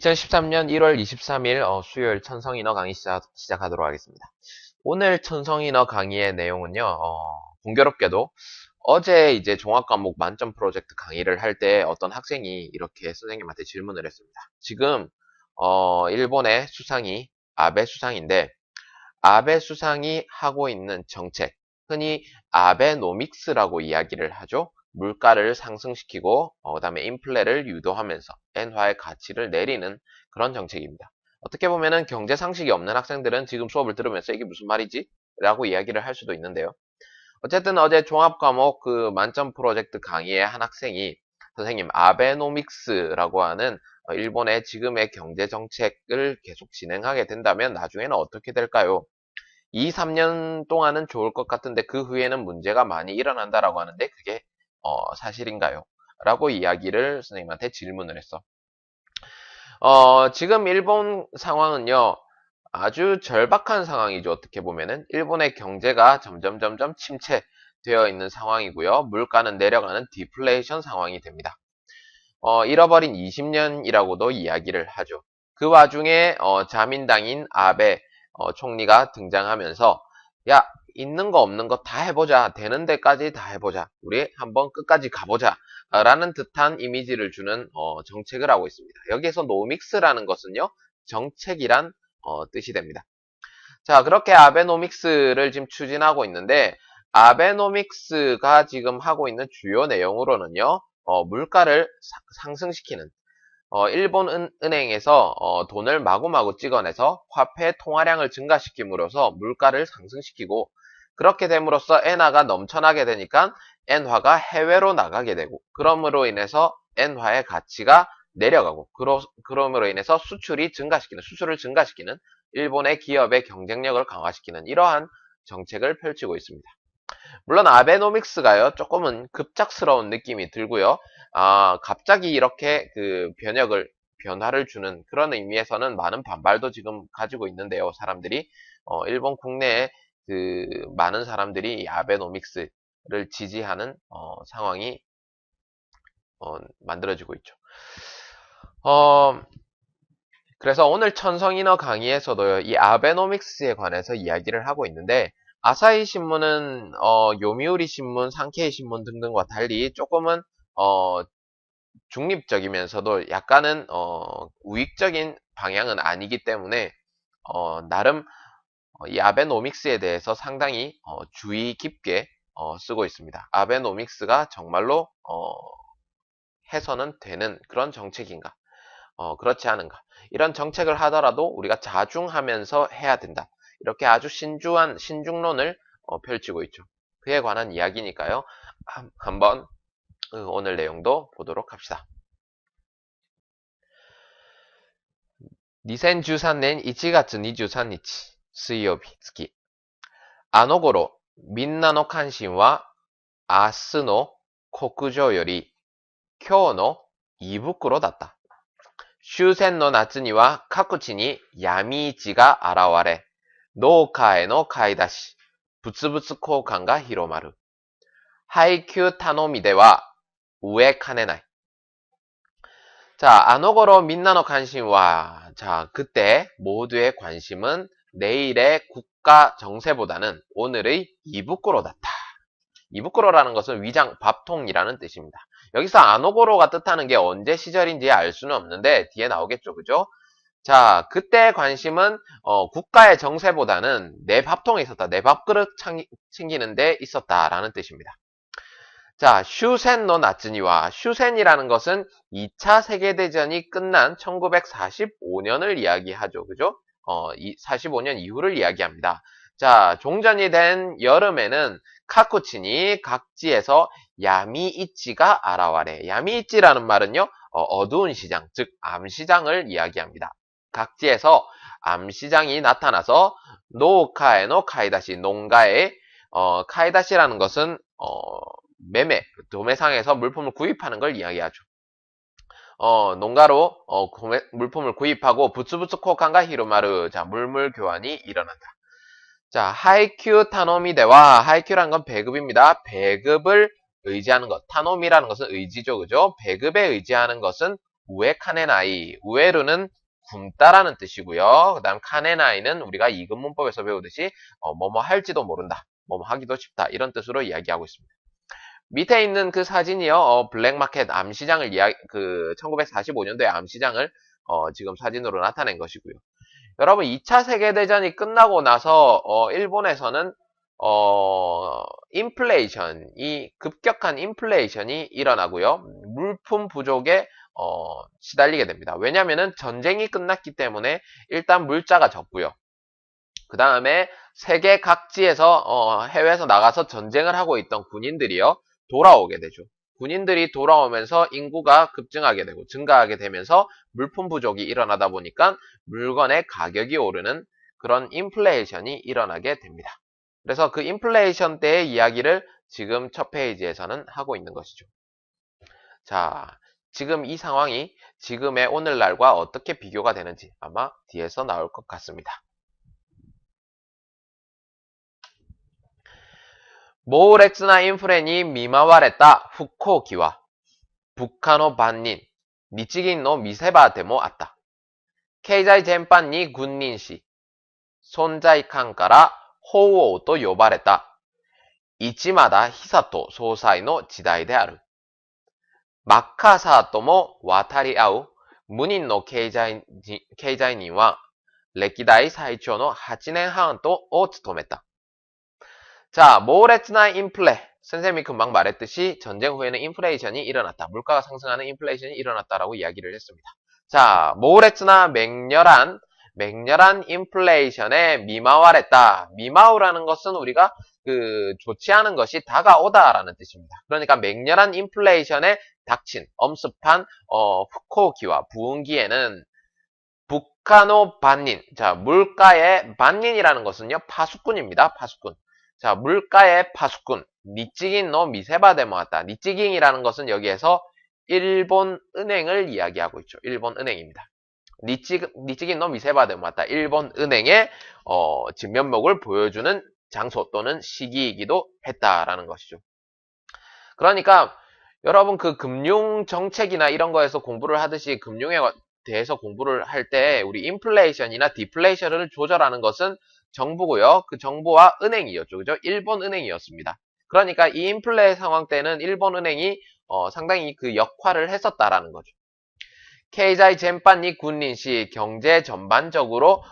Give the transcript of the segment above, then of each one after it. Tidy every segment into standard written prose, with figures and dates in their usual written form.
2013년 1월 23일 수요일 천성인어 강의 시작하도록 하겠습니다. 오늘 천성인어 강의의 내용은요, 공교롭게도 어제 이제 종합과목 만점 프로젝트 강의를 할 때 어떤 학생이 이렇게 선생님한테 질문을 했습니다. 지금 일본의 수상이 아베 수상인데 아베 수상이 하고 있는 정책, 흔히 아베노믹스라고 이야기를 하죠. 물가를 상승시키고 그다음에 인플레를 유도하면서 엔화의 가치를 내리는 그런 정책입니다. 어떻게 보면은 경제 상식이 없는 학생들은 지금 수업을 들으면서 이게 무슨 말이지? 라고 이야기를 할 수도 있는데요. 어쨌든 어제 종합과목 그 만점 프로젝트 강의에 한 학생이 선생님 아베노믹스라고 하는 일본의 지금의 경제 정책을 계속 진행하게 된다면 나중에는 어떻게 될까요? 2, 3년 동안은 좋을 것 같은데 그 후에는 문제가 많이 일어난다라고 하는데 그게 사실인가요? 라고 이야기를 선생님한테 질문을 했어. 지금 일본 상황은요, 아주 절박한 상황이죠. 어떻게 보면은 일본의 경제가 점점 침체되어 있는 상황이고요. 물가는 내려가는 디플레이션 상황이 됩니다. 잃어버린 20년이라고도 이야기를 하죠. 그 와중에 자민당인 아베 총리가 등장하면서 야, 있는 거 없는 거 다 해보자. 되는 데까지 다 해보자. 우리 한번 끝까지 가보자. 라는 듯한 이미지를 주는 정책을 하고 있습니다. 여기에서 노믹스라는 것은요. 정책이란 뜻이 됩니다. 자, 그렇게 아베노믹스를 지금 추진하고 있는데 아베노믹스가 지금 하고 있는 주요 내용으로는요. 물가를 상승시키는 일본 은행에서 돈을 마구마구 찍어내서 화폐 통화량을 증가시킴으로써 물가를 상승시키고 그렇게 됨으로써 엔화가 넘쳐나게 되니까 엔화가 해외로 나가게 되고 그러므로 인해서 엔화의 가치가 내려가고 그러므로 인해서 수출을 증가시키는 일본의 기업의 경쟁력을 강화시키는 이러한 정책을 펼치고 있습니다. 물론 아베노믹스가요 조금은 급작스러운 느낌이 들고요. 갑자기 이렇게 그 변화를 주는 그런 의미에서는 많은 반발도 지금 가지고 있는데요. 사람들이 일본 국내에 그 많은 사람들이 이 아베노믹스를 지지하는 상황이 만들어지고 있죠. 그래서 오늘 천성인어 강의에서도요, 이 아베노믹스에 관해서 이야기를 하고 있는데, 아사히 신문은, 요미우리 신문, 산케이 신문 등등과 달리 조금은, 중립적이면서도 약간은, 우익적인 방향은 아니기 때문에, 나름, 이 아베노믹스에 대해서 상당히, 주의 깊게, 쓰고 있습니다. 아베노믹스가 정말로, 해서는 되는 그런 정책인가? 그렇지 않은가. 이런 정책을 하더라도 우리가 자중하면서 해야 된다. 이렇게 아주 신중론을 펼치고 있죠. 그에 관한 이야기니까요. 한번 오늘 내용도 보도록 합시다. 2013년 1月23日水曜日月。あの頃、みんなの関心は明日の国情より今日の胃袋だった。終戦の夏には各地に闇市が現れ、農家への買い出し、物々交換が広まる。配給頼みでは飢えかねない。 자, 아노고로 민나노 관심와, 자, 그때 모두의 관심은 내일의 국가 정세보다는 오늘의 이부꾸로다. 이부꾸로라는 것은 위장, 밥통이라는 뜻입니다. 여기서 아노고로가 뜻하는 게 언제 시절인지 알 수는 없는데 뒤에 나오겠죠, 그죠? 자, 그때 관심은 국가의 정세보다는 내 밥통에 있었다, 내 밥그릇 챙기는 데 있었다라는 뜻입니다. 자, 슈센노 나츠니와 슈센이라는 것은 2차 세계대전이 끝난 1945년을 이야기하죠, 그죠? 45년 이후를 이야기합니다. 자, 종전이 된 여름에는 카쿠치니 각지에서 야미이치가 아라와레. 야미이치라는 말은요, 어두운 시장, 즉 암시장을 이야기합니다. 각지에서 암시장이 나타나서 노카에노 카이다시, 농가에 카이다시라는 것은 매매, 도매상에서 물품을 구입하는 걸 이야기하죠. 농가로 물품을 구입하고 부츠부츠 코칸가 히로마르, 자, 물물 교환이 일어난다. 자, 하이큐 타노미데와, 하이큐라는 건 배급입니다. 배급을 의지하는 것. 타노미라는 것은 의지죠, 그죠? 배급에 의지하는 것은 우에 카네나이. 우에루는 굶다라는 뜻이고요. 그 다음 카네나이는 우리가 이근문법에서 배우듯이 뭐뭐 할지도 모른다. 뭐뭐 하기도 쉽다. 이런 뜻으로 이야기하고 있습니다. 밑에 있는 그 사진이요. 블랙마켓 암시장을 1945년도의 암시장을 지금 사진으로 나타낸 것이고요. 여러분 2차 세계대전이 끝나고 나서 일본에서는 인플레이션이 급격한 인플레이션이 일어나고요. 물품 부족에 시달리게 됩니다. 왜냐하면은 전쟁이 끝났기 때문에 일단 물자가 적고요. 그 다음에 세계 각지에서 해외에서 나가서 전쟁을 하고 있던 군인들이요 돌아오게 되죠. 군인들이 돌아오면서 인구가 급증하게 되고 증가하게 되면서 물품 부족이 일어나다 보니까 물건의 가격이 오르는 그런 인플레이션이 일어나게 됩니다. 그래서 그 인플레이션 때의 이야기를 지금 첫 페이지에서는 하고 있는 것이죠. 자, 지금 이 상황이 지금의 오늘날과 어떻게 비교가 되는지 아마 뒤에서 나올 것 같습니다. 모우렉스나 인프레니 미마와레타 후코기와 북한의 반닌 니치긴의 미세바데모 아따. 케이자이 젠판니 군닌시 손자이칸から 호우오と呼ばれた市間久総裁の時代である。マッカーサーとも渡り合う無人の経済人は歴代最長の8年半を務めた。자, 모레츠나 인플레. 선생님이 금방 말했듯이 전쟁 후에는 인플레이션이 일어났다. 물가가 상승하는 인플레이션이 일어났다라고 이야기를 했습니다. 자, 모레츠나 맹렬한 인플레이션에 미마와랬다. 미마우라는 것은 우리가 좋지 않은 것이 다가오다라는 뜻입니다. 그러니까 맹렬한 인플레이션에 닥친 엄습한 후코기와 부흥기에는 북한의 반닌. 자, 물가의 반닌이라는 것은요 파수꾼입니다. 파수꾼. 자, 물가의 파수꾼, 니찌긴 노 미세바데 모았다. 니찌긴이라는 것은 여기에서 일본 은행을 이야기하고 있죠. 일본 은행입니다. 니찌긴 노 미세바데 모았다. 일본 은행의 진면목을 보여주는 장소 또는 시기이기도 했다라는 것이죠. 그러니까 여러분 그 금융 정책이나 이런 거에서 공부를 하듯이 금융에 대해서 공부를 할 때 우리 인플레이션이나 디플레이션을 조절하는 것은 정부고요. 그 정부와 은행이었죠. 그죠? 일본 은행이었습니다. 그러니까 이 인플레 상황 때는 일본 은행이 상당히 그 역할을 했었다라는 거죠. 케이자이 젠판니 군린시 경제 전반적으로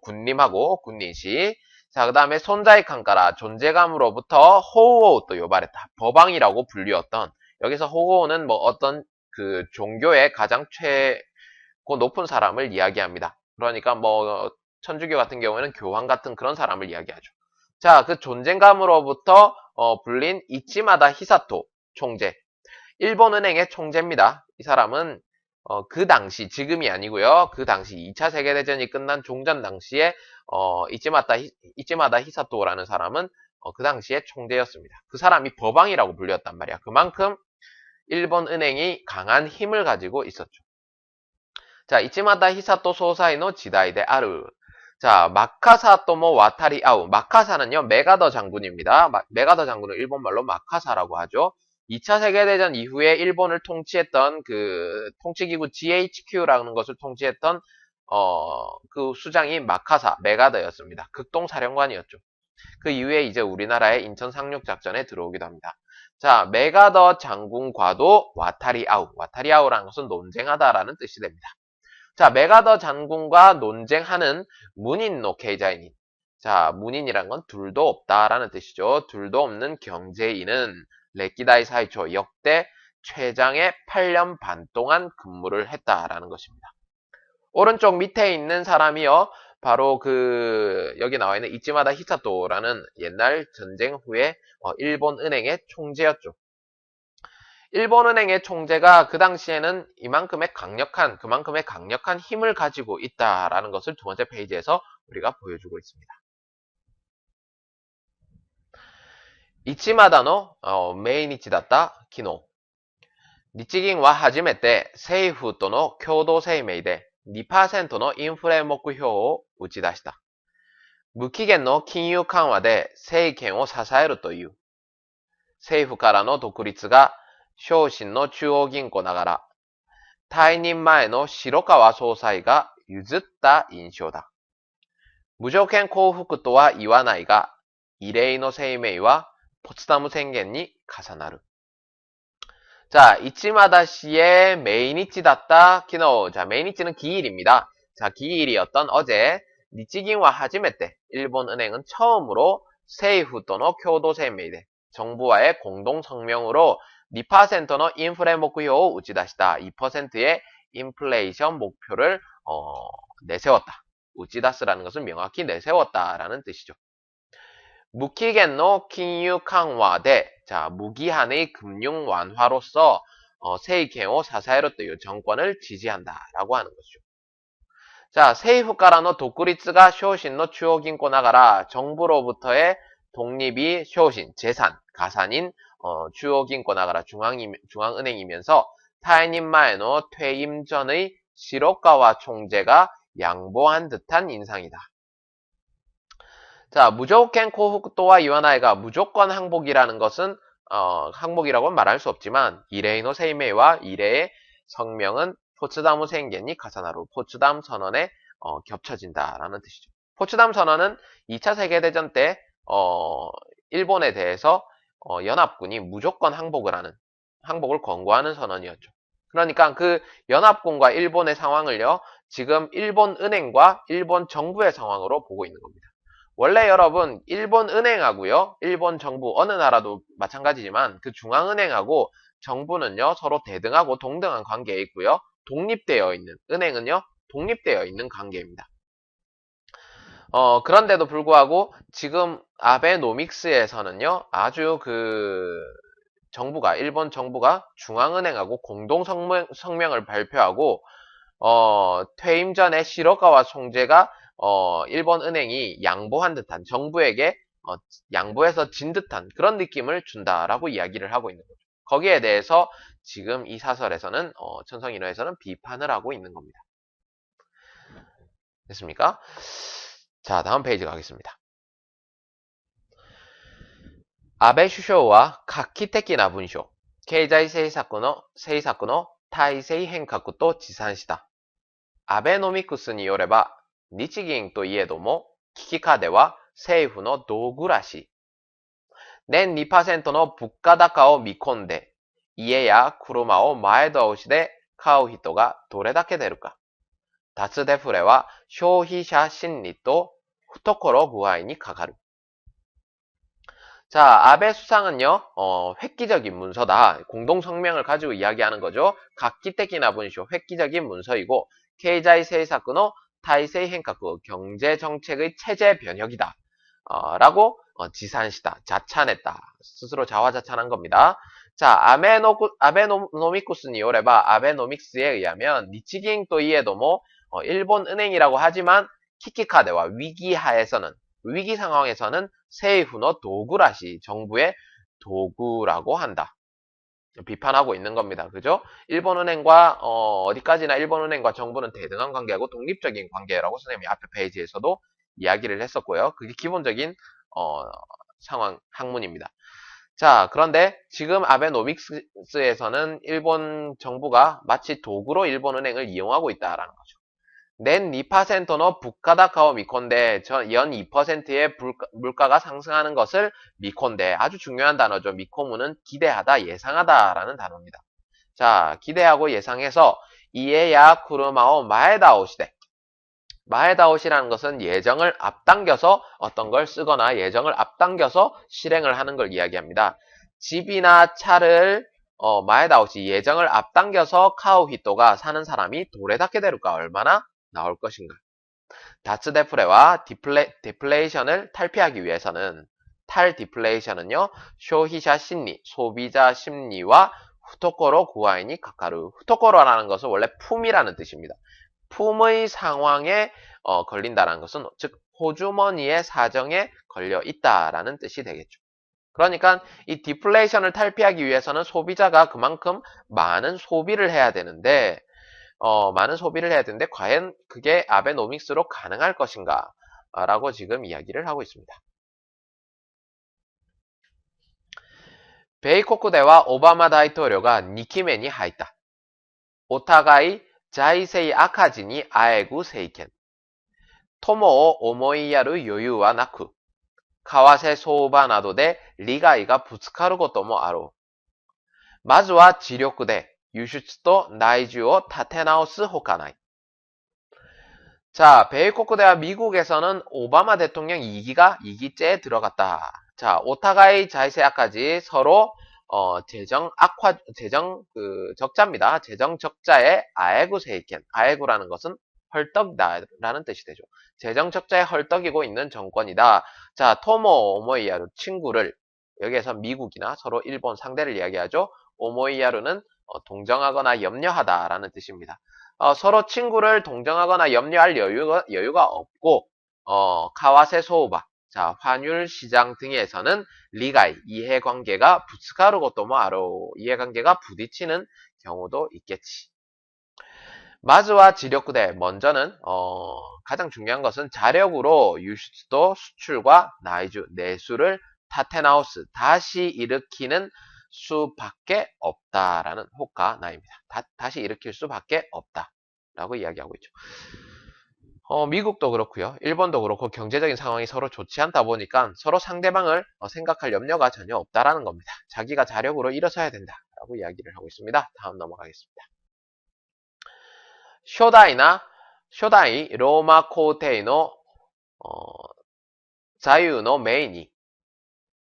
군림하고 군린시. 자, 그 다음에 손자이 칸가라 존재감으로부터 호우오 또 요발했다. 법왕이라고 불리웠던 여기서 호우오는 뭐 어떤 그 종교의 가장 최고 높은 사람을 이야기합니다. 그러니까 뭐 천주교 같은 경우에는 교황 같은 그런 사람을 이야기하죠. 자, 그 존재감으로부터 불린 이치마다 히사토 총재. 일본은행의 총재입니다. 이 사람은 그 당시, 지금이 아니고요. 그 당시 2차 세계대전이 끝난 종전 당시에 이치마다 히사토라는 사람은 그 당시에 총재였습니다. 그 사람이 법왕이라고 불렸단 말이야. 그만큼 일본 은행이 강한 힘을 가지고 있었죠. 자, 이치마다 히사토 소사이노 지다이데 아르. 자, 마카사토모 와타리 아우. 마카사는요, 메가더 장군입니다. 메가더 장군은 일본말로 마카사라고 하죠. 2차 세계대전 이후에 일본을 통치했던 그 통치기구 GHQ라는 것을 통치했던 그 수장이 마카사, 메가더였습니다. 극동사령관이었죠. 그 이후에 이제 우리나라의 인천 상륙작전에 들어오기도 합니다. 자, 메가더 장군과도 와타리아우라는 것은 논쟁하다라는 뜻이 됩니다. 자, 메가더 장군과 논쟁하는 문인노 케이자이닌. 자, 문인이란 건 둘도 없다라는 뜻이죠. 둘도 없는 경제인은 레키다이 사이초 역대 최장의 8년 반 동안 근무를 했다라는 것입니다. 오른쪽 밑에 있는 사람이요. 바로 여기 나와 있는 이치마다 히사토라는 옛날 전쟁 후에 일본 은행의 총재였죠. 일본 은행의 총재가 그 당시에는 그만큼의 강력한 힘을 가지고 있다라는 것을 두 번째 페이지에서 우리가 보여주고 있습니다. 이치마다노 메이니치だった昨日。日銀は初めて政府との共同声明で 2% のインフレ目標を打ち出した。無期限の金融緩和で政権を支えるという。政府からの独立が昇進の中央銀行ながら退任前の白川総裁が譲った印象だ。無条件降伏とは言わないが、異例の声明はポツダム宣言に重なる。자, 이치마다 씨의 메이니치だった 昨日. 자, 메이니치는 기일입니다. 자, 기일이었던 어제 니치긴과 하지메 때 일본은행은 처음으로 세이후 또는 교도세메이데 정부와의 공동성명으로 2%의 인플레 목표를 우찌다시다. 2%의 인플레이션 목표를 내세웠다. 우찌다스라는 것은 명확히 내세웠다라는 뜻이죠. 무기겐노 긴유 강화대 자 무기한의 금융 완화로서 세이케오 사사이로또 정권을 지지한다라고 하는 것이죠. 자 세이후카라노 독구리츠가 쇼신노 추오긴코 나가라 정부로부터의 독립이 쇼신 재산 가산인 추오긴코 나가라 중앙은행이면서 타이닌마에노 퇴임 전의 시로카와 총재가 양보한 듯한 인상이다. 자, 무조건 코후토와 이와나이가 무조건 항복이라는 것은 항복이라고는 말할 수 없지만 이레이노 세이메이와 이레의 성명은 포츠다무 생겐이 가사나루 포츠담 선언에 겹쳐진다라는 뜻이죠. 포츠담 선언은 2차 세계대전 때 일본에 대해서 연합군이 무조건 항복을 권고하는 선언이었죠. 그러니까 그 연합군과 일본의 상황을요 지금 일본 은행과 일본 정부의 상황으로 보고 있는 겁니다. 원래 여러분 일본 은행하고요 일본 정부 어느 나라도 마찬가지지만 그 중앙은행하고 정부는요 서로 대등하고 동등한 관계에 있고요 독립되어 있는 은행은요 독립되어 있는 관계입니다. 그런데도 불구하고 지금 아베노믹스에서는요 아주 일본 정부가 중앙은행하고 공동성명을 발표하고 퇴임 전에 시로카와 총재가 일본 은행이 양보한 듯한 정부에게 양보해서 진 듯한 그런 느낌을 준다라고 이야기를 하고 있는 거죠. 거기에 대해서 지금 이 사설에서는 천성인호에서는 비판을 하고 있는 겁니다. 됐습니까? 자, 다음 페이지 가겠습니다. 아베首相は画期的な文書、経済政策の体制変革と自賛した。アベノミクスによれば日銀といえども危機下では政府の道具らしい。年 2% の物価高を見込んで家や車を前倒しで買う人がどれだけ出るか。脱デフレは消費者心理と懐具合にかかる。 자, 아베 수상은요, 획기적인 문서다. 공동성명을 가지고 이야기하는 거죠. 각기택이나 문書, 획기적인 문서이고, 케이자이 세이사쿠노 타이세이 행카쿠, 경제정책의 체제 변혁이다. 라고, 지산시다. 자찬했다. 스스로 자화자찬한 겁니다. 자, 아베노미쿠스니 요레바, 아베노믹스에 의하면, 니치긴 또 이에도 뭐, 일본 은행이라고 하지만, 키키카데와 위기하에서는, 위기 상황에서는 세이후노 도구라시 정부의 도구라고 한다. 비판하고 있는 겁니다. 그죠? 일본은행과 어디까지나 일본은행과 정부는 대등한 관계하고 독립적인 관계라고 선생님이 앞에 페이지에서도 이야기를 했었고요. 그게 기본적인 상황 학문입니다. 자, 그런데 지금 아베노믹스에서는 일본 정부가 마치 도구로 일본은행을 이용하고 있다라는 거죠. 낸 2%의 부가다카오 미콘데 연 2%의 물가가 상승하는 것을 미콘데 아주 중요한 단어죠. 미코무는 기대하다, 예상하다라는 단어입니다. 자, 기대하고 예상해서 이에야 쿠르마오 마에다오시대. 마에다오시라는 것은 예정을 앞당겨서 어떤 걸 쓰거나 예정을 앞당겨서 실행을 하는 걸 이야기합니다. 집이나 차를 마에다오시 예정을 앞당겨서 카오히토가 사는 사람이 도레다케 되루까 얼마나 나올 것인가. 다츠데프레와 디플레이션을 탈피하기 위해서는 탈디플레이션은요. 쇼히샤 심리, 소비자 심리와 후토코로 구아인이 가까루. 후토코로라는 것은 원래 품이라는 뜻입니다. 품의 상황에 걸린다는 것은 즉 호주머니의 사정에 걸려 있다라는 뜻이 되겠죠. 그러니까 이 디플레이션을 탈피하기 위해서는 소비자가 그만큼 많은 소비를 해야 되는데 과연 그게 아베노믹스로 가능할 것인가? 라고 지금 이야기를 하고 있습니다. 베이코쿠대와 오바마 다이토료가 니키멘이 하있다. 오타가이 자이세이 아카지니 아에구 세이켄. 토모오 오모이야루 요유와 나쿠. 카와세 소우바 나도 데 리가이가 부츠카루 것도 뭐 아로. 마즈와 지력구 대 유슈츠도 나이주오 타테나오스 호카나이. 자, 베이코쿠대와 미국에서는 오바마 대통령 2기째에 들어갔다. 자, 오타가이 자이세아까지 서로 적자입니다. 재정 적자의 아에구 세이켄. 아에구라는 것은 헐떡다라는 뜻이 되죠. 재정 적자에 헐떡이고 있는 정권이다. 자, 토모 오모이야루 친구를 여기에서 미국이나 서로 일본 상대를 이야기하죠. 오모이야루는 동정하거나 염려하다라는 뜻입니다. 서로 친구를 동정하거나 염려할 여유가 없고 카와세 소우바 자, 환율 시장 등에서는 리가이, 이해관계가 부츠카르고 또 뭐하로 이해관계가 부딪히는 경우도 있겠지. 마즈와 지력구대 먼저는 가장 중요한 것은 자력으로 유슈도 수출과 나이주 내수를 타테나우스 다시 일으키는 수밖에 없다라는 호가나입니다. 다시 일으킬 수밖에 없다라고 이야기하고 있죠. 미국도 그렇고요. 일본도 그렇고 경제적인 상황이 서로 좋지 않다 보니까 서로 상대방을 생각할 염려가 전혀 없다라는 겁니다. 자기가 자력으로 일어서야 된다라고 이야기를 하고 있습니다. 다음 넘어가겠습니다. 쇼다이 로마皇帝の 座右の銘に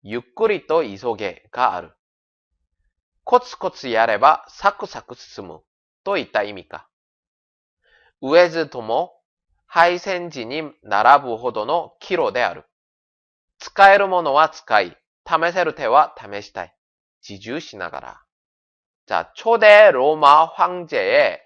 ゆっくりと急げがある。コツコツやればサクサク進むといった意味か。ウエズとも敗戦時に並ぶほどの岐路である。使えるものは使い、試せる手は試したい。自重しながら。자, 초대 로마 황제의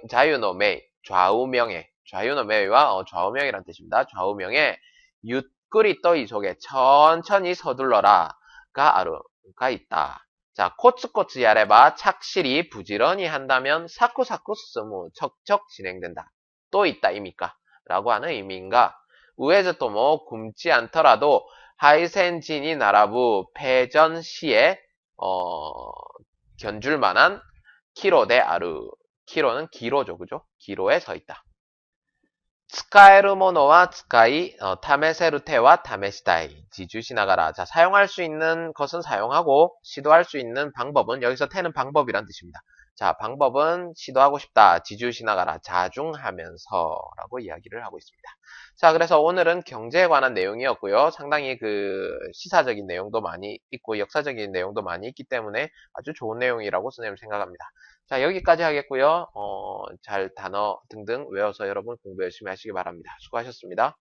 자유노메이, 좌우명예, 좌유노메이와 좌우명이란 뜻입니다. 좌우명예, 유끌이 떠 이 속에 천천히 서둘러라가 아루가 있다. 자, 코츠코츠 야레바 착실히 부지런히 한다면 사쿠사쿠 스무 척척 진행된다. 또 있다 입니까? 라고 하는 의미인가? 우에즈 또 뭐 굶지 않더라도 하이센진이 나라부 패전 시에 견줄 만한 키로 대 아루. 키로는 기로죠, 그죠? 기로에 서 있다. 스카에르 모노와 스카이 타메세루 테와 타메시다이 지주시나가라. 자, 사용할 수 있는 것은 사용하고 시도할 수 있는 방법은 여기서 테는 방법이란 뜻입니다. 자, 방법은 시도하고 싶다. 지주시나가라. 자중하면서라고 이야기를 하고 있습니다. 자, 그래서 오늘은 경제에 관한 내용이었고요. 상당히 시사적인 내용도 많이 있고 역사적인 내용도 많이 있기 때문에 아주 좋은 내용이라고 선생님 생각합니다. 자, 여기까지 하겠고요. 잘 단어 등등 외워서 여러분 공부 열심히 하시기 바랍니다. 수고하셨습니다.